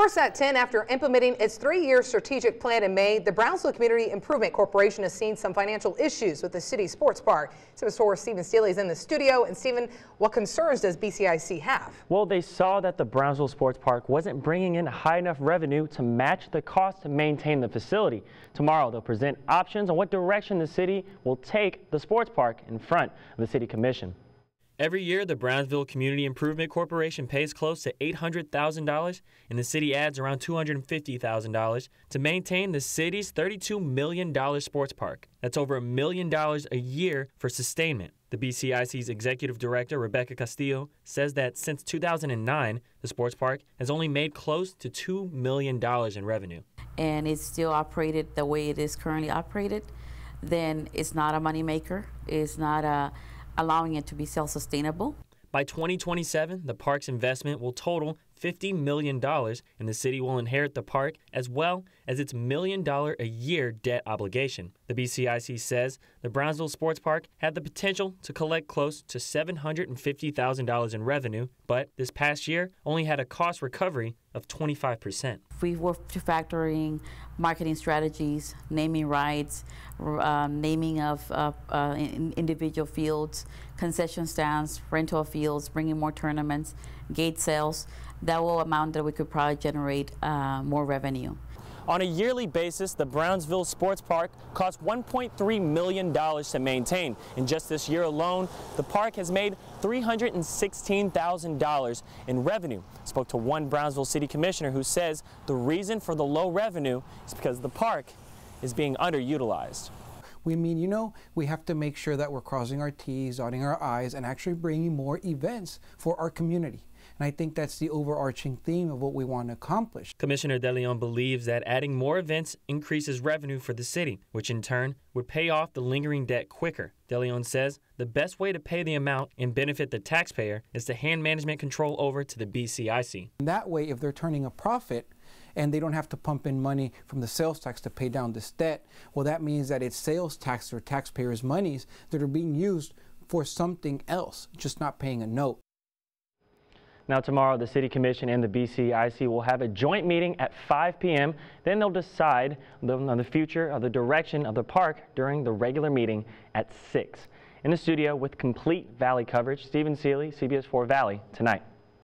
First at 10, after implementing its 3-year strategic plan in May, the Brownsville Community Improvement Corporation has seen some financial issues with the city sports park. So Stephen Steele is in the studio. And Stephen, what concerns does BCIC have? Well, they saw that the Brownsville Sports Park wasn't bringing in high enough revenue to match the cost to maintain the facility. Tomorrow, they'll present options on what direction the city will take the sports park in front of the City Commission. Every year, the Brownsville Community Improvement Corporation pays close to $800,000, and the city adds around $250,000 to maintain the city's $32 million sports park. That's over $1 million a year for sustainment. The BCIC's executive director, Rebecca Castillo, says that since 2009, the sports park has only made close to $2 million in revenue. And it's still operated the way it is currently operated, then it's not a moneymaker. It's not allowing it to be self-sustainable. By 2027, the park's investment will total $50 million, and the city will inherit the park as well as its $1 million a year debt obligation. The BCIC says the Brownsville Sports Park had the potential to collect close to $750,000 in revenue, but this past year only had a cost recovery of 25%. We were factoring marketing strategies, naming rights, naming of individual fields, concession stands, rental fields, bringing more tournaments, gate sales. That will amount that we could probably generate more revenue. On a yearly basis, the Brownsville Sports Park costs $1.3 million to maintain. In just this year alone, the park has made $316,000 in revenue. I spoke to one Brownsville City Commissioner who says the reason for the low revenue is because the park is being underutilized. We have to make sure that we're crossing our T's, dotting our I's, and actually bringing more events for our community. And I think that's the overarching theme of what we want to accomplish. Commissioner De Leon believes that adding more events increases revenue for the city, which in turn would pay off the lingering debt quicker. De Leon says the best way to pay the amount and benefit the taxpayer is to hand management control over to the BCIC. And that way, if they're turning a profit, and they don't have to pump in money from the sales tax to pay down this debt, well, that means that it's sales tax or taxpayers' monies that are being used for something else, just not paying a note. Now tomorrow, the City Commission and the BCIC will have a joint meeting at 5 p.m. Then they'll decide on the future of the direction of the park during the regular meeting at 6. In the studio with complete Valley coverage, Stephen Seeley, CBS 4 Valley Tonight.